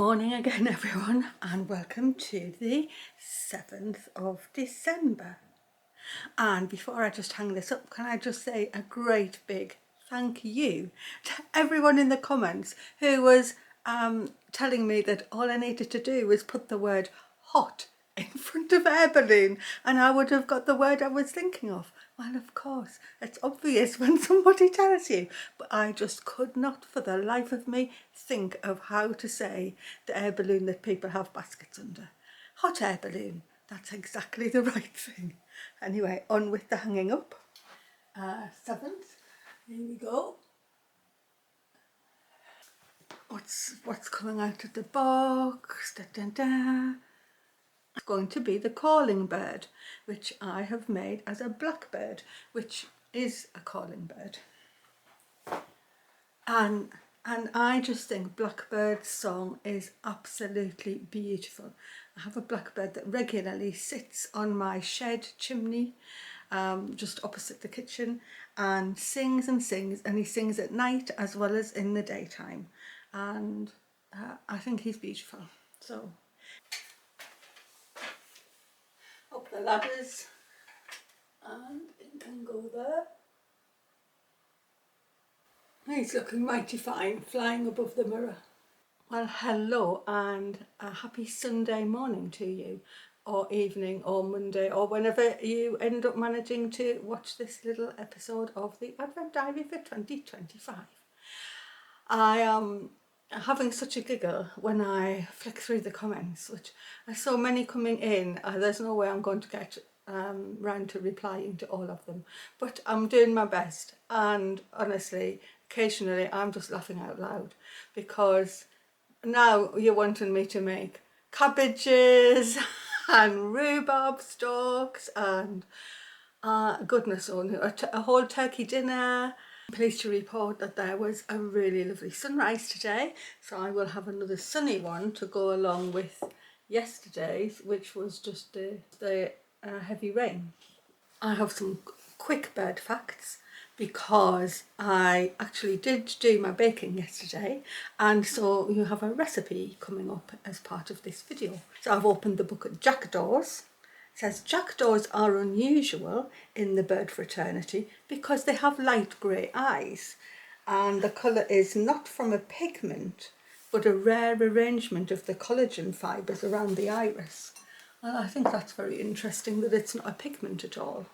Morning again everyone, and welcome to the 7th of December. And before I just hang this up, can I just say a great big thank you to everyone in the comments who was telling me that all I needed to do was put the word hot in front of air balloon and I would have got the word I was thinking of. Well, of course, it's obvious when somebody tells you, but I just could not for the life of me think of how to say the air balloon that people have baskets under. Hot air balloon, that's exactly the right thing. Anyway, on with the hanging up. 7th, here we go. What's coming out of the box? Da, da, da. It's going to be the calling bird, which I have made as a blackbird, which is a calling bird. And I just think Blackbird's song is absolutely beautiful. I have a blackbird that regularly sits on my shed chimney, just opposite the kitchen, and sings and sings, and he sings at night as well as in the daytime. And I think he's beautiful. So up the ladders, and it can go there. He's looking mighty fine, flying above the mirror. Well, hello and a happy Sunday morning to you, or evening, or Monday, or whenever you end up managing to watch this little episode of the Advent Diary for 2025. I am having such a giggle when I flick through the comments, which I saw many coming in. There's no way I'm going to get round to replying to all of them, but I'm doing my best, and honestly, occasionally I'm just laughing out loud because now you're wanting me to make cabbages and rhubarb stalks and goodness only, a whole turkey dinner. I'm pleased to report that there was a really lovely sunrise today, so I will have another sunny one to go along with yesterday's, which was just the heavy rain. I have some quick bird facts because I actually did do my baking yesterday, and so you have a recipe coming up as part of this video. So I've opened the book at Jackdaws. It says jackdaws are unusual in the bird fraternity because they have light grey eyes, and the colour is not from a pigment but a rare arrangement of the collagen fibres around the iris. Well, I think that's very interesting that it's not a pigment at all.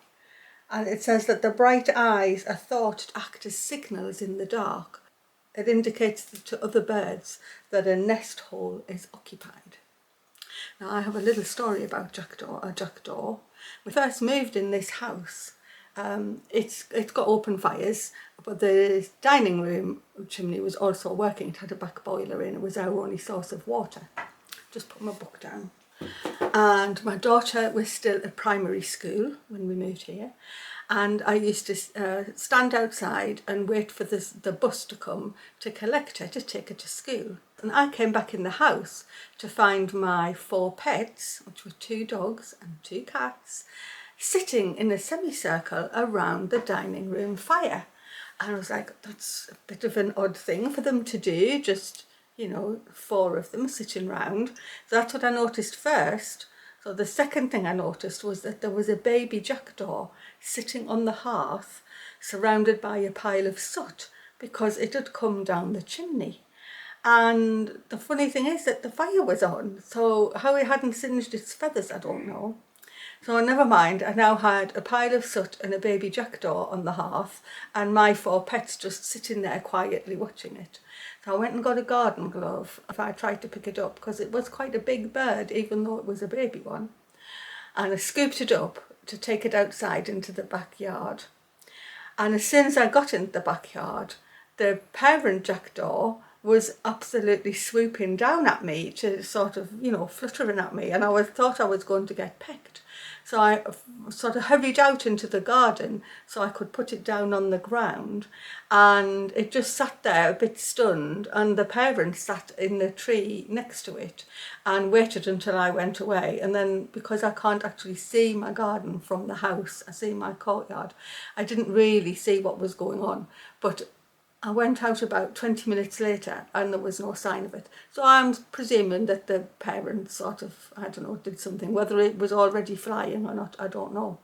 And it says that the bright eyes are thought to act as signals in the dark. It indicates to other birds that a nest hole is occupied. Now I have a little story about a jackdaw. We first moved in this house. It's got open fires, but the dining room chimney was also working. It had a back boiler in. It was our only source of water. Just put my book down. And my daughter was still at primary school when we moved here, and I used to stand outside and wait for the bus to come to collect her, to take her to school. And I came back in the house to find my 4 pets, which were 2 dogs and 2 cats, sitting in a semicircle around the dining room fire. And I was like, that's a bit of an odd thing for them to do, just 4 of them sitting round. So that's what I noticed first. So the second thing I noticed was that there was a baby jackdaw sitting on the hearth surrounded by a pile of soot because it had come down the chimney. And the funny thing is that the fire was on, so how it hadn't singed its feathers, I don't know. So never mind, I now had a pile of soot and a baby jackdaw on the hearth and my 4 pets just sitting there quietly watching it. So I went and got a garden glove if I tried to pick it up, because it was quite a big bird even though it was a baby one. And I scooped it up to take it outside into the backyard. And as soon as I got into the backyard, the parent jackdaw was absolutely swooping down at me to sort of, fluttering at me, and I thought I was going to get pecked. So I sort of hurried out into the garden so I could put it down on the ground, and it just sat there a bit stunned, and the parent sat in the tree next to it and waited until I went away. And then, because I can't actually see my garden from the house, I see my courtyard, I didn't really see what was going on, but I went out about 20 minutes later and there was no sign of it. So I'm presuming that the parents sort of, I don't know, did something. Whether it was already flying or not, I don't know.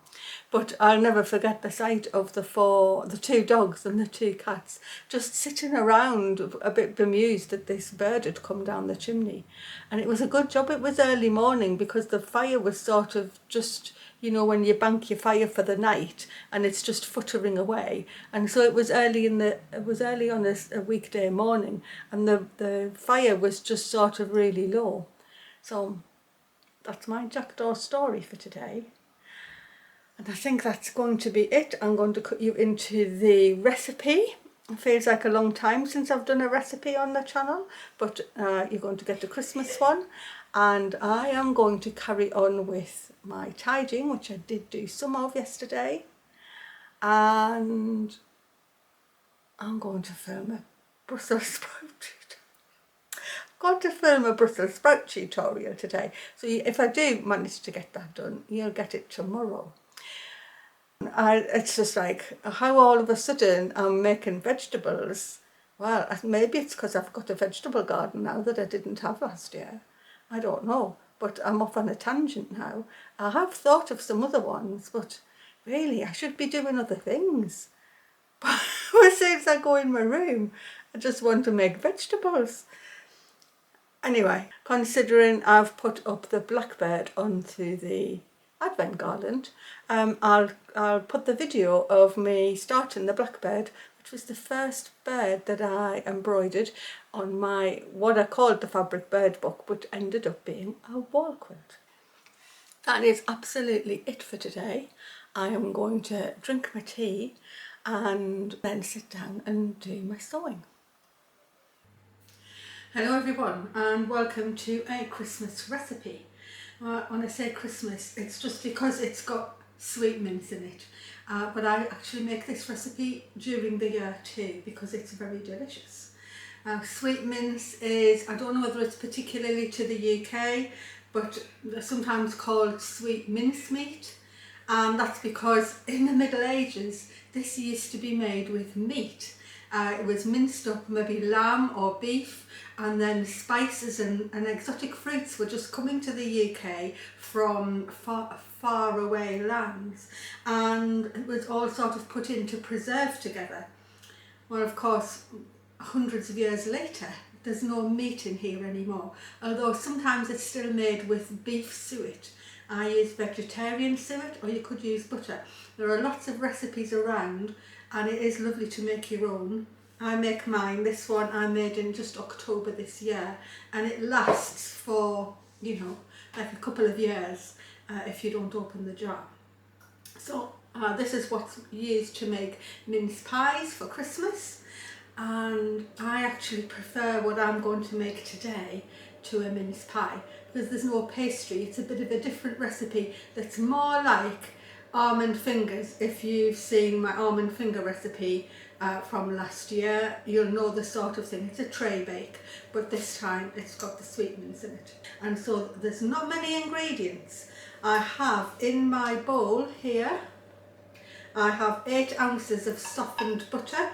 But I'll never forget the sight of the two dogs and the two cats just sitting around a bit bemused that this bird had come down the chimney. And it was a good job it was early morning, because the fire was sort of just, you know, when you bank your fire for the night and it's just futtering away. And so it was early on a weekday morning, and the fire was just sort of really low. So that's my jackdaw story for today. And I think that's going to be it. I'm going to cut you into the recipe. It feels like a long time since I've done a recipe on the channel, but you're going to get the Christmas one. And I am going to carry on with my tidying, which I did do some of yesterday. And I'm going to film a Brussels sprout tutorial today. So if I do manage to get that done, you'll get it tomorrow. It's just like how all of a sudden I'm making vegetables. Well, maybe it's because I've got a vegetable garden now that I didn't have last year. I don't know, but I'm off on a tangent now. I have thought of some other ones, but really I should be doing other things. But as soon as I go in my room, I just want to make vegetables. Anyway, considering I've put up the blackbird onto the Advent Garland, I'll put the video of me starting the blackbird, which was the first bird that I embroidered on my, what I called the fabric bird book, but ended up being a wall quilt. That is absolutely it for today. I am going to drink my tea and then sit down and do my sewing. Hello everyone, and welcome to a Christmas recipe. When I say Christmas, it's just because it's got sweet mince in it, but I actually make this recipe during the year too, because it's very delicious. Sweet mince is, I don't know whether it's particularly to the UK, but they're sometimes called sweet mincemeat, and that's because in the Middle Ages this used to be made with meat. It was minced up, maybe lamb or beef, and then spices and exotic fruits were just coming to the UK from far away lands, and it was all sort of put in to preserve together. Well, of course, hundreds of years later, there's no meat in here anymore, although sometimes it's still made with beef suet. I use vegetarian suet, or you could use butter. There are lots of recipes around, and it is lovely to make your own. I make mine, this one I made in just October this year, and it lasts for, you know, like a couple of years if you don't open the jar. So this is what's used to make mince pies for Christmas, and I actually prefer what I'm going to make today to a mince pie, because there's no pastry. It's a bit of a different recipe that's more like almond fingers. If you've seen my almond finger recipe from last year, you'll know the sort of thing. It's a tray bake, but this time it's got the sweet mince in it. And so there's not many ingredients. I have in my bowl here, I have 8 ounces of softened butter.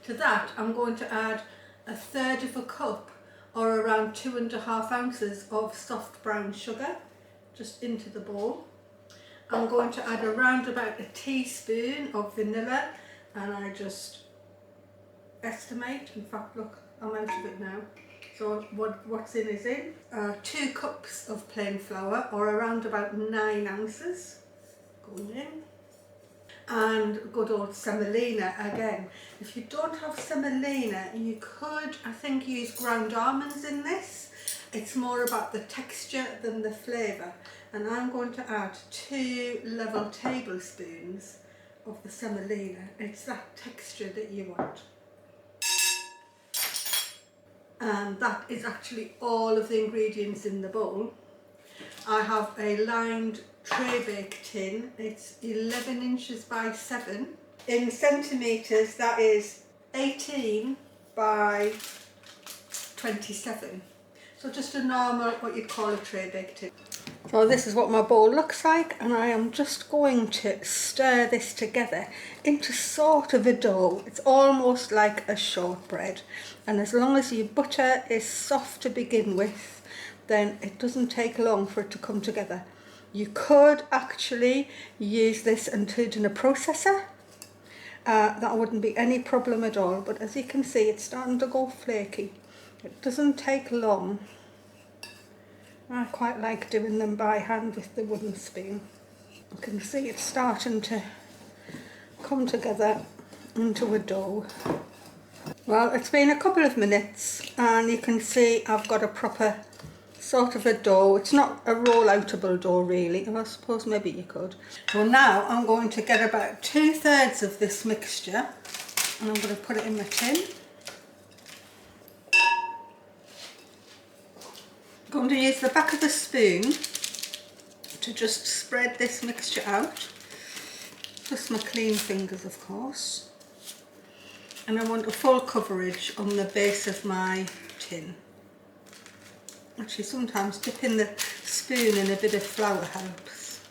To that I'm going to add 1/3 of a cup, or around 2.5 ounces of soft brown sugar, just into the bowl. I'm going to add around about a teaspoon of vanilla, and I just estimate, in fact look, I'm out of it now, so what's in is in. 2 cups of plain flour, or around about 9 ounces going in. And good old semolina again. If you don't have semolina, you could, I think, use ground almonds in this. It's more about the texture than the flavour. And I'm going to add 2 level tablespoons of the semolina. It's that texture that you want. And that is actually all of the ingredients in the bowl. I have a lined tray bake tin. It's 11 inches by 7. In centimetres, that is 18 by 27. So just a normal, what you'd call a tray bake tin. So this is what my bowl looks like, and I am just going to stir this together into sort of a dough. It's almost like a shortbread, and as long as your butter is soft to begin with, then it doesn't take long for it to come together. You could actually use this and put it in a processor. That wouldn't be any problem at all, but as you can see, it's starting to go flaky. It doesn't take long. I quite like doing them by hand with the wooden spoon. You can see it's starting to come together into a dough. Well, it's been a couple of minutes and you can see I've got a proper sort of a dough. It's not a roll-outable dough really, I suppose maybe you could. So now I'm going to get about 2/3 of this mixture and I'm going to put it in my tin. I'm going to use the back of the spoon to just spread this mixture out, just my clean fingers of course, and I want a full coverage on the base of my tin. Actually sometimes dipping the spoon in a bit of flour helps.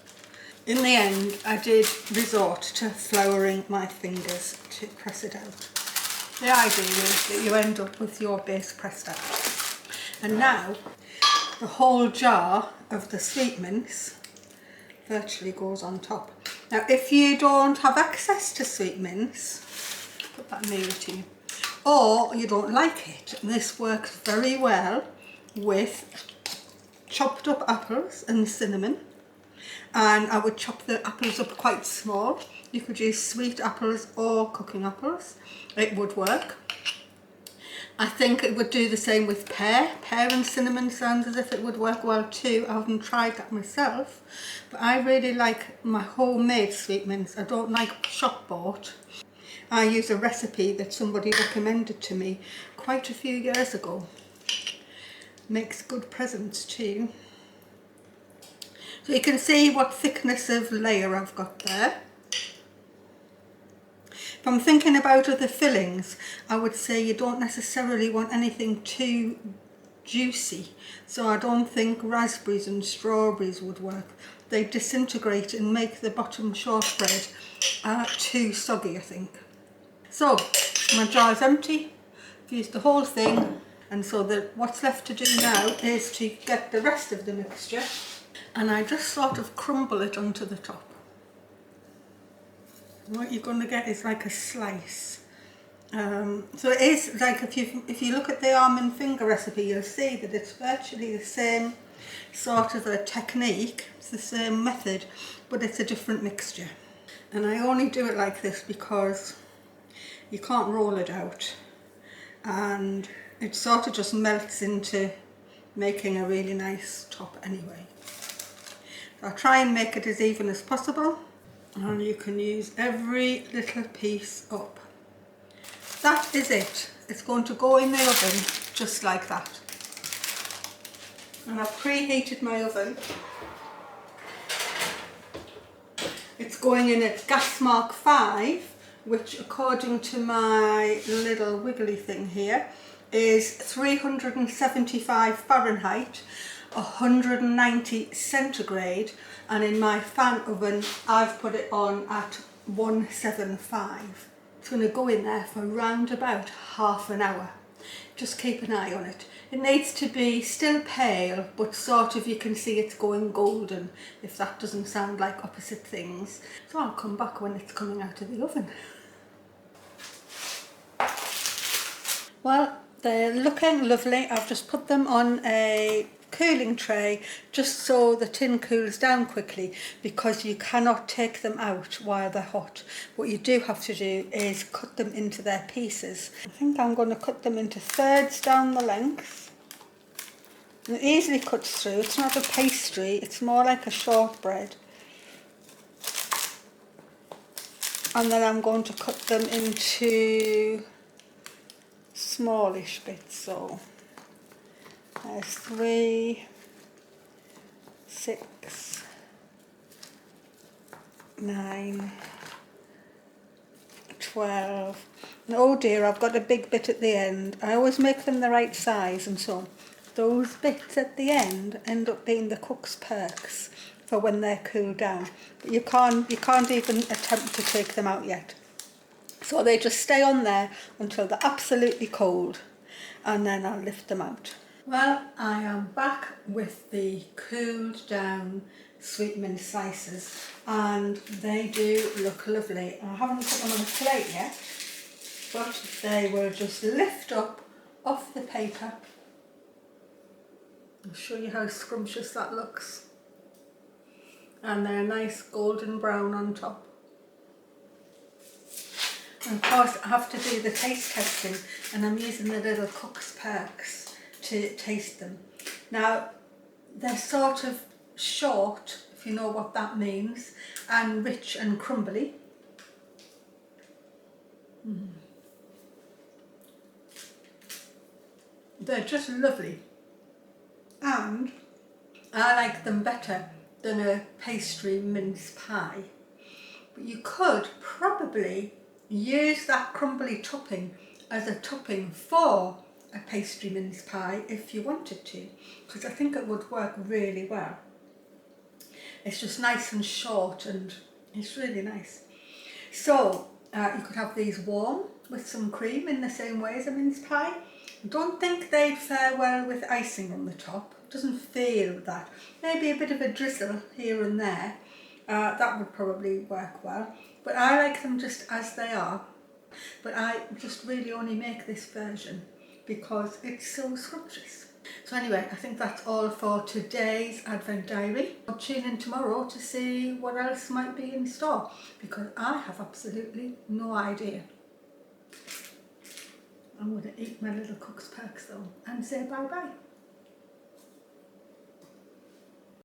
In the end I did resort to flouring my fingers to press it out. The idea is that you end up with your base pressed out. And now the whole jar of the Sweetmince virtually goes on top. Now if you don't have access to Sweetmince, put that nearer to you, or you don't like it, this works very well with chopped up apples and cinnamon, and I would chop the apples up quite small. You could use sweet apples or cooking apples, it would work. I think it would do the same with pear. Pear and cinnamon sounds as if it would work well too. I haven't tried that myself, but I really like my homemade Sweetmince. I don't like shop bought. I use a recipe that somebody recommended to me quite a few years ago. Makes good presents too. So you can see what thickness of layer I've got there. If I'm thinking about other fillings, I would say you don't necessarily want anything too juicy. So I don't think raspberries and strawberries would work. They disintegrate and make the bottom shortbread too soggy, I think. So my jar is empty. I've used the whole thing, and so what's left to do now is to get the rest of the mixture, and I just sort of crumble it onto the top. What you're going to get is like a slice. So it is like, if you look at the almond finger recipe, you'll see that it's virtually the same sort of a technique. It's the same method, but it's a different mixture. And I only do it like this because you can't roll it out, and it sort of just melts into making a really nice top anyway. So I'll try and make it as even as possible, and you can use every little piece up. That is it. It's going to go in the oven just like that. And I've preheated my oven. It's going in at gas mark 5, which according to my little wiggly thing here is 375 Fahrenheit, 190 centigrade, and in my fan oven I've put it on at 175. It's going to go in there for around about half an hour. Just keep an eye on it. It needs to be still pale, but sort of you can see it's going golden, if that doesn't sound like opposite things. So I'll come back when it's coming out of the oven. Well, they're looking lovely. I've just put them on a cooling tray just so the tin cools down quickly, because you cannot take them out while they're hot. What you do have to do is cut them into their pieces. I think I'm going to cut them into thirds down the length. And it easily cuts through. It's not a pastry, it's more like a shortbread. And then I'm going to cut them into smallish bits. So there's 3, 6, 9, 12. And oh dear, I've got a big bit at the end. I always make them the right size, and so those bits at the end end up being the cook's perks for when they're cooled down. But you can't even attempt to take them out yet. So they just stay on there until they're absolutely cold, and then I'll lift them out. Well, I am back with the cooled down Sweetmince slices, and they do look lovely. I haven't put them on a plate yet, but they will just lift up off the paper. I'll show you how scrumptious that looks. And they're nice golden brown on top. And of course I have to do the taste testing, and I'm using the little cook's perks to taste them. Now they're sort of short, if you know what that means, and rich and crumbly. They're just lovely, and I like them better than a pastry mince pie. But you could probably use that crumbly topping as a topping for a pastry mince pie if you wanted to, because I think it would work really well. It's just nice and short, and it's really nice. So you could have these warm with some cream in the same way as a mince pie. I don't think they'd fare well with icing on the top. It doesn't feel that. Maybe a bit of a drizzle here and there. That would probably work well. But I like them just as they are. But I just really only make this version because it's so scrumptious. So anyway, I think that's all for today's Advent Diary. I'll tune in tomorrow to see what else might be in store, because I have absolutely no idea. I'm going to eat my little cook's perks though and say bye bye.